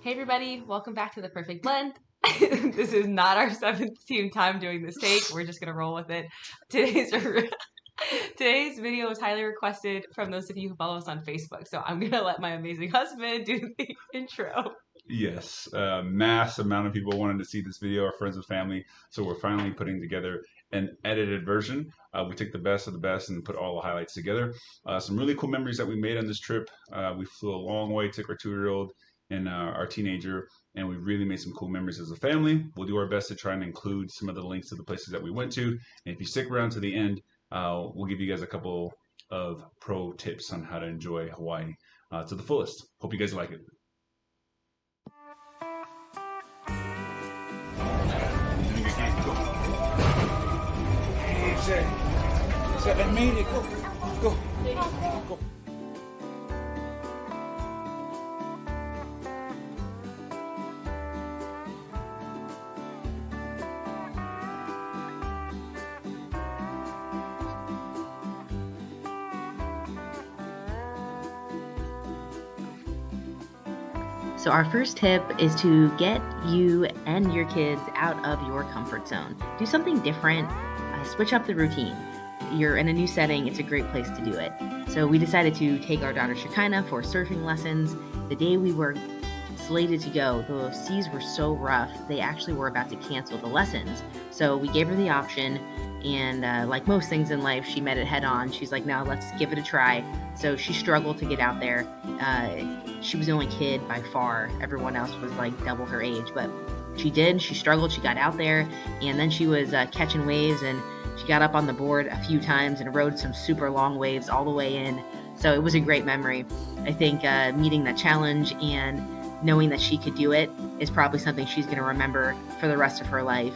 Hey everybody, welcome back to The Perfect Blend. This is not our 17th time doing this take. We're just gonna roll with it. Today's today's video was highly requested from those of you who follow us on Facebook. So I'm gonna let my amazing husband do the intro. Yes, mass amount of people wanted to see this video, our friends and family. So we're finally putting together an edited version. We took the best of the best and put all the highlights together. Some really cool memories that we made on this trip. We flew a long way, took our 2-year-old and our teenager, and we really made some cool memories as a family. We'll do our best to try and include some of the links to the places that we went to. And if you stick around to the end, we'll give you guys a couple of pro tips on how to enjoy Hawaii to the fullest. Hope you guys like it. Say, I made it. Go. So our first tip is to get you and your kids out of your comfort zone. Do something different, switch up the routine. You're in a new setting, it's a great place to do it. So we decided to take our daughter Shekinah for surfing lessons. The day we were slated to go, the seas were so rough, they actually were about to cancel the lessons. So we gave her the option, and like most things in life, she met it head on. She's like, no, let's give it a try. So she struggled to get out there. She was the only kid by far. Everyone else was like double her age, but she did. She struggled. She got out there, and then she was catching waves, and she got up on the board a few times and rode some super long waves all the way in. So it was a great memory. I think meeting that challenge and knowing that she could do it is probably something she's going to remember for the rest of her life,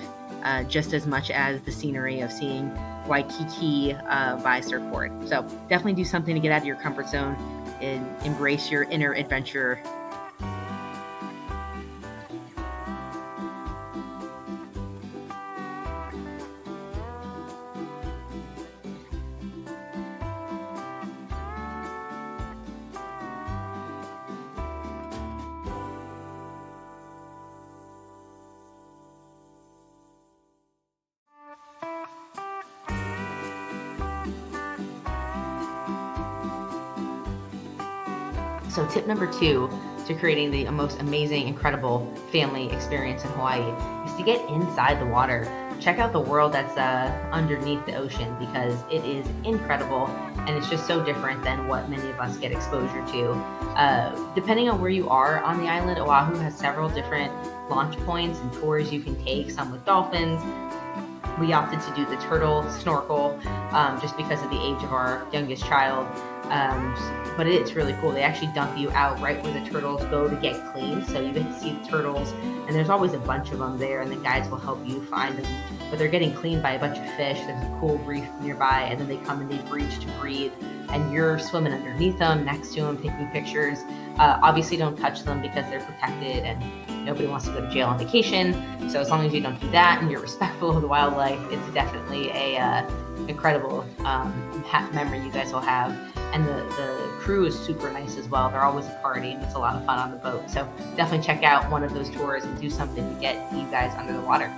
just as much as the scenery of seeing Waikiki by surfboard. So definitely do something to get out of your comfort zone and embrace your inner adventure. So tip number 2 to creating the most amazing, incredible family experience in Hawaii is to get inside the water. Check out the world that's underneath the ocean, because it is incredible and it's just so different than what many of us get exposure to. Depending on where you are on the island, Oahu has several different launch points and tours you can take, some with dolphins. We opted to do the turtle snorkel just because of the age of our youngest child. But it's really cool. They actually dump you out right where the turtles go to get clean, so you get to see the turtles, and there's always a bunch of them there, and the guides will help you find them. But they're getting cleaned by a bunch of fish. There's a cool reef nearby, and then they come and they breach to breathe, and you're swimming underneath them, next to them, taking pictures. Obviously don't touch them because they're protected and nobody wants to go to jail on vacation. So as long as you don't do that and you're respectful of the wildlife, it's definitely a incredible memory you guys will have. And the crew is super nice as well. They're always a party and it's a lot of fun on the boat. So definitely check out one of those tours and do something to get you guys under the water.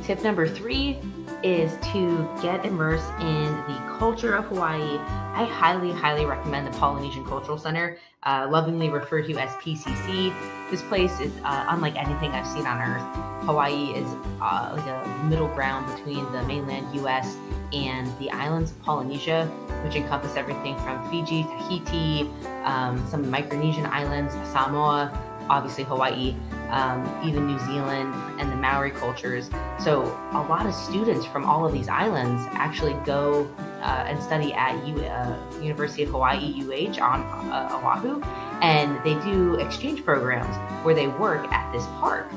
Tip number 3 is to get immersed in the culture of Hawaii. I highly recommend the Polynesian Cultural Center, lovingly referred to as PCC. This place is unlike anything I've seen on Earth. Hawaii is like a middle ground between the mainland U.S. and the islands of Polynesia, which encompass everything from Fiji, Tahiti, some Micronesian islands, Samoa, obviously Hawaii, even New Zealand and the Maori cultures. So a lot of students from all of these islands actually go and study at University of Hawaii, UH on Oahu, and they do exchange programs where they work at this park.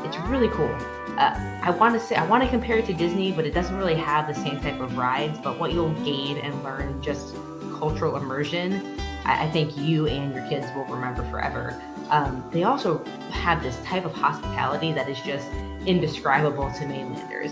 It's really cool. I want to compare it to Disney, but it doesn't really have the same type of rides. But what you'll gain and learn in just cultural immersion, I think you and your kids will remember forever. They also have this type of hospitality that is just indescribable to mainlanders.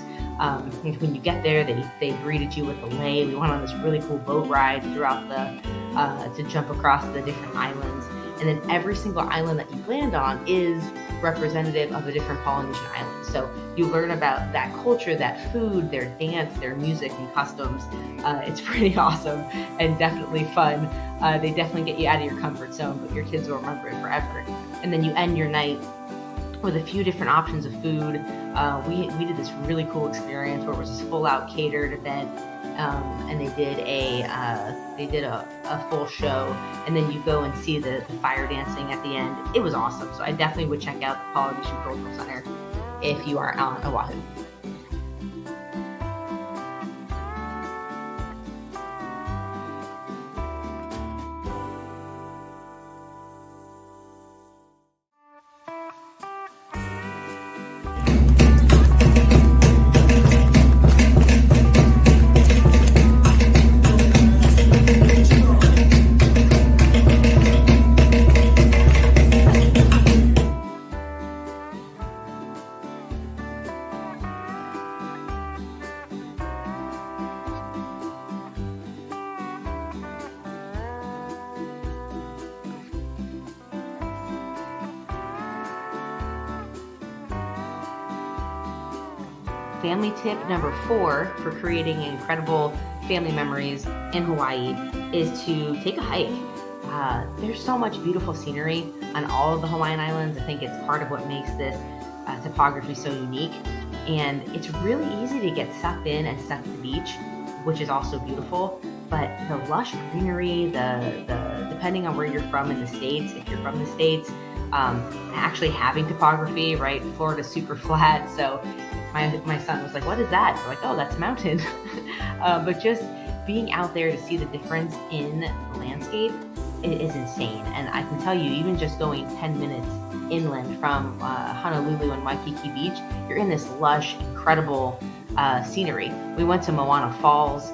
When you get there, they greeted you with a lei. We went on this really cool boat ride throughout to jump across the different islands. And then every single island that you land on is representative of a different Polynesian island. So you learn about that culture, that food, their dance, their music and customs. It's pretty awesome and definitely fun. They definitely get you out of your comfort zone, but your kids will remember it forever. And then you end your night with a few different options of food. We did this really cool experience where it was this full out catered event. And they did a full show, and then you go and see the fire dancing at the end. It was awesome. So I definitely would check out the Polynesian Cultural Center if you are on Oahu. Family tip number 4 for creating incredible family memories in Hawaii is to take a hike. There's so much beautiful scenery on all of the Hawaiian Islands. I think it's part of what makes this topography so unique. And it's really easy to get sucked in and stuck at the beach, which is also beautiful. But the lush greenery, the depending on where you're from in the States, if you're from the States, actually having topography, right? Florida's super flat, so my son was like, what is that? We're like, oh, that's mountain. But just being out there to see the difference in the landscape is insane. And I can tell you, even just going 10 minutes inland from Honolulu and Waikiki Beach, you're in this lush, incredible scenery. We went to Moana Falls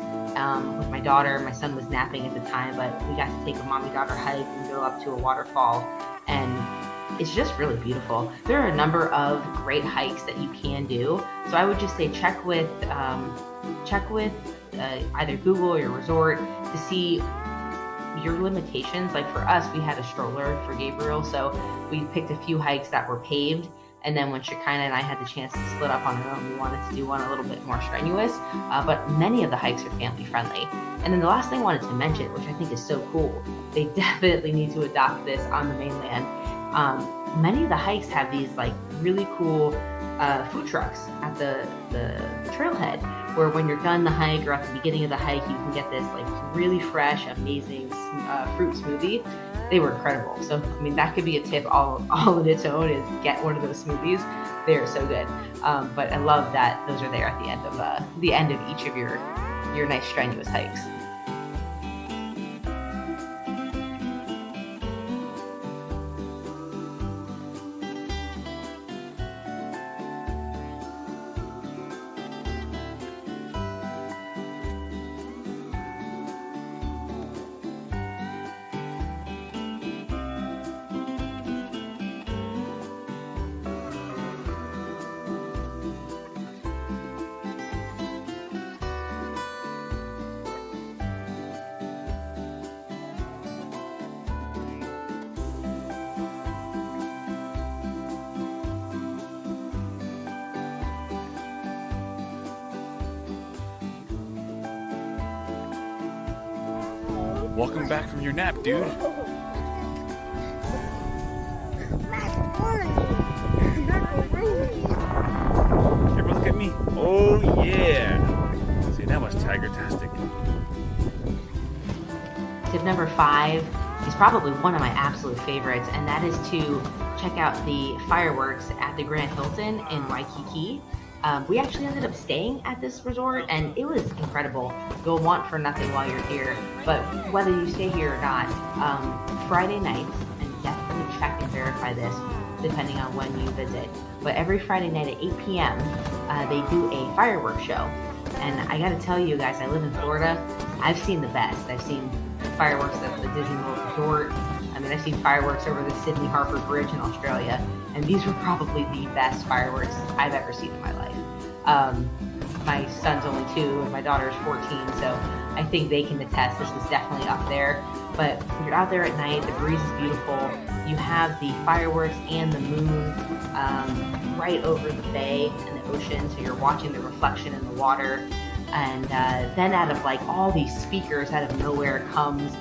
with my daughter. My son was napping at the time, but we got to take a mommy-daughter hike and go up to a waterfall, and it's just really beautiful. There are a number of great hikes that you can do, so I would just say check with either Google or your resort to see your limitations. Like for us, we had a stroller for Gabriel, so we picked a few hikes that were paved. And then when Shekinah and I had the chance to split up on our own, we wanted to do one a little bit more strenuous, but many of the hikes are family friendly. And then the last thing I wanted to mention, which I think is so cool, they definitely need to adopt this on the mainland. Many of the hikes have these like really cool food trucks at the trailhead, where when you're done the hike or at the beginning of the hike, you can get this like really fresh, amazing fruit smoothie. They were incredible. So, I mean, that could be a tip all on its own, is get one of those smoothies. They are so good. But I love that those are there at the end of each of your nice strenuous hikes. Welcome back from your nap, dude. Everyone look at me. Oh yeah. See, that was tiger-tastic. Tip number 5 is probably one of my absolute favorites, and that is to check out the fireworks at the Grand Hilton in Waikiki. We actually ended up staying at this resort, and it was incredible. You'll want for nothing while you're here, but whether you stay here or not, Friday nights, and definitely check and verify this, depending on when you visit. But every Friday night at 8 p.m., they do a fireworks show. And I gotta tell you guys, I live in Florida. I've seen the best. I've seen fireworks at the Disney World Resort. I mean, I've seen fireworks over the Sydney Harbour Bridge in Australia. And these were probably the best fireworks I've ever seen in my life. My son's only 2 and my daughter's 14, so I think they can attest this was definitely up there. But when you're out there at night, the breeze is beautiful. You have the fireworks and the moon right over the bay and the ocean, so you're watching the reflection in the water. And then out of like all these speakers, out of nowhere comes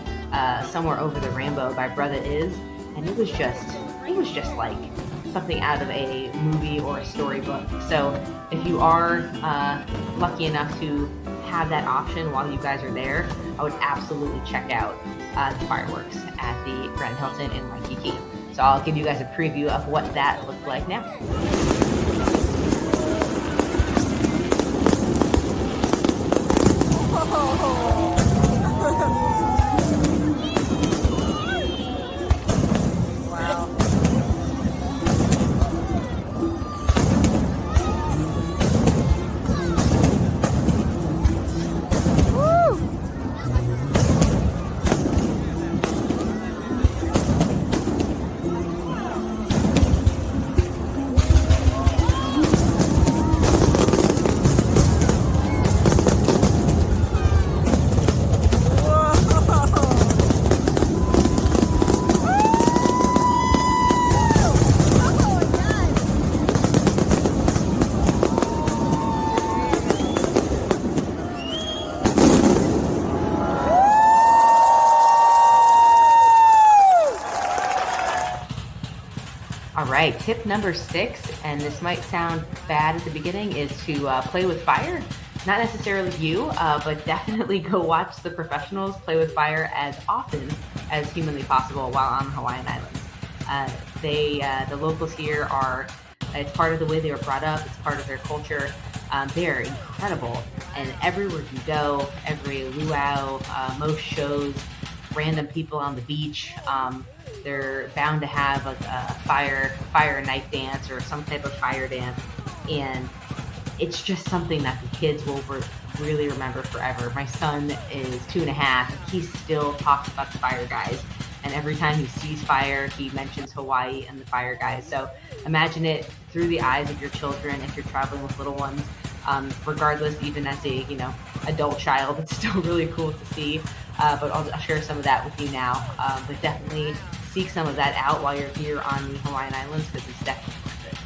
Somewhere Over the Rainbow by Brother Is, and it was just like something out of a movie or a storybook. So if you are lucky enough to have that option while you guys are there, I would absolutely check out the fireworks at the Grand Hilton in Waikiki. So I'll give you guys a preview of what that looked like now. All right, tip number 6, and this might sound bad at the beginning, is to play with fire. Not necessarily you, but definitely go watch the professionals play with fire as often as humanly possible while on the Hawaiian Islands. The locals here it's part of the way they were brought up, it's part of their culture. They're incredible, and everywhere you go, every luau, most shows, random people on the beach, they're bound to have a fire and knife dance or some type of fire dance, and it's just something that the kids will really remember forever. My son is 2.5. He still talks about the fire guys, and every time he sees fire, he mentions Hawaii and the fire guys. So imagine it through the eyes of your children if you're traveling with little ones. Regardless, even as a adult child, it's still really cool to see. But I'll share some of that with you now. But definitely seek some of that out while you're here on the Hawaiian Islands, because it's definitely worth it.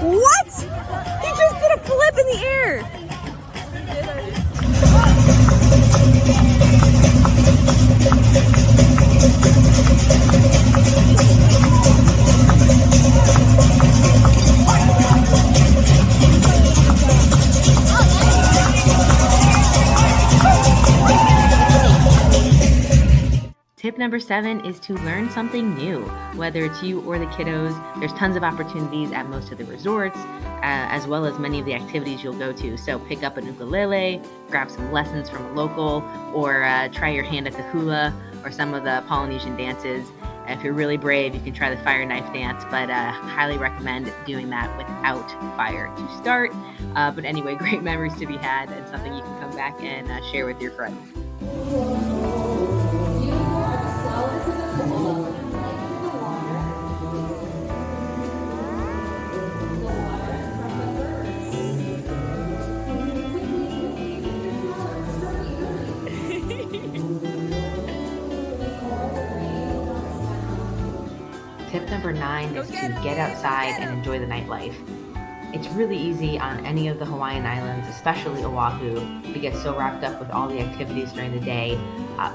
What? He just did a flip in the air. Tip number 7 is to learn something new. Whether it's you or the kiddos, there's tons of opportunities at most of the resorts, as well as many of the activities you'll go to. So pick up an ukulele, grab some lessons from a local, or try your hand at the hula or some of the Polynesian dances. If you're really brave, you can try the fire knife dance, but highly recommend doing that without fire to start. But anyway, great memories to be had and something you can come back and share with your friends. Tip number 9 is to get outside and enjoy the nightlife. It's really easy on any of the Hawaiian Islands, especially Oahu, to get so wrapped up with all the activities during the day,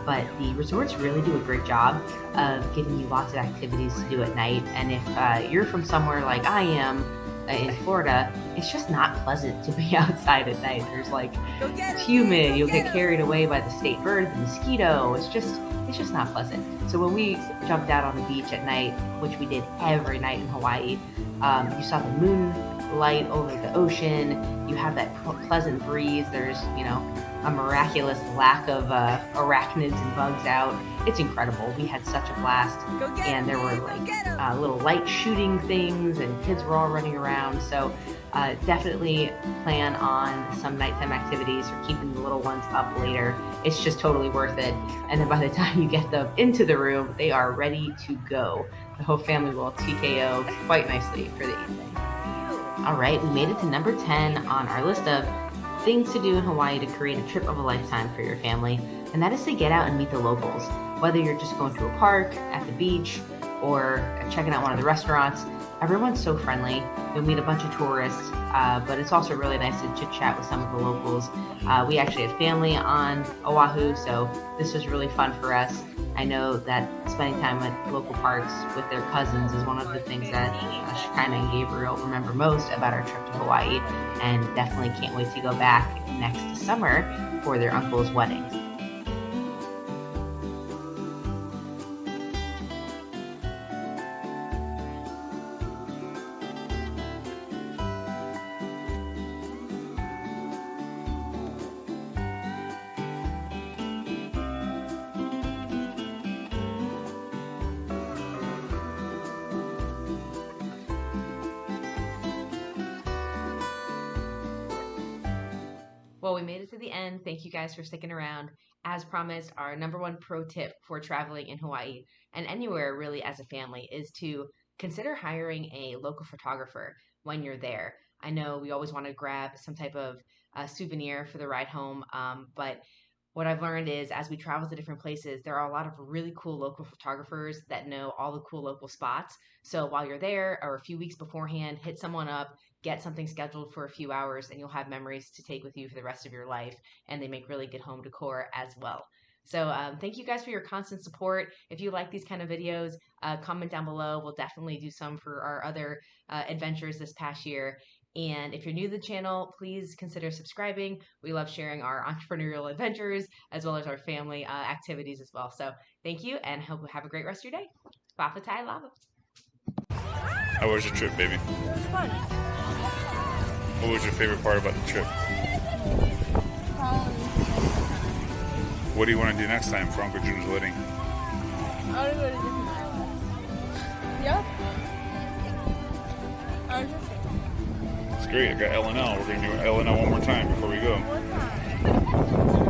but the resorts really do a great job of giving you lots of activities to do at night. And if you're from somewhere like I am in Florida, it's just not pleasant to be outside at night. It's humid, you'll get carried away by the state bird, the mosquito. It's just not pleasant. So when we jumped out on the beach at night, which we did every night in Hawaii, you saw the moon light over the ocean. You have that pleasant breeze. There's, you know, a miraculous lack of arachnids and bugs out. It's incredible. We had such a blast. And there were like little light shooting things, and kids were all running around. So definitely plan on some nighttime activities or keeping the little ones up later. It's just totally worth it. And then by the time you get them into the room, they are ready to go. The whole family will TKO quite nicely for the evening. All right, we made it to number 10 on our list of things to do in Hawaii to create a trip of a lifetime for your family, and that is to get out and meet the locals. Whether you're just going to a park, at the beach, or checking out one of the restaurants, everyone's so friendly. You'll meet a bunch of tourists, but it's also really nice to chit chat with some of the locals. We actually had family on Oahu, so this was really fun for us. I know that spending time at local parks with their cousins is one of the things that Shekinah and Gabriel remember most about our trip to Hawaii, and definitely can't wait to go back next summer for their uncle's wedding. Well, we made it to the end. Thank you guys for sticking around. As promised, our number one pro tip for traveling in Hawaii and anywhere really as a family is to consider hiring a local photographer when you're there. I know we always want to grab some type of souvenir for the ride home, but what I've learned is as we travel to different places, there are a lot of really cool local photographers that know all the cool local spots. So while you're there or a few weeks beforehand, hit someone up, get something scheduled for a few hours, and you'll have memories to take with you for the rest of your life. And they make really good home decor as well. So thank you guys for your constant support. If you like these kind of videos, comment down below. We'll definitely do some for our other adventures this past year. And if you're new to the channel, please consider subscribing. We love sharing our entrepreneurial adventures as well as our family activities as well. So thank you, and hope you have a great rest of your day. Whapatai lava. How was your trip, baby? It was fun. What was your favorite part about the trip? What do you want to do next time for Uncle June's wedding? I want to go to different islands. Yep. It's great. I got L&L. We're going to do L&L one more time before we go. One time.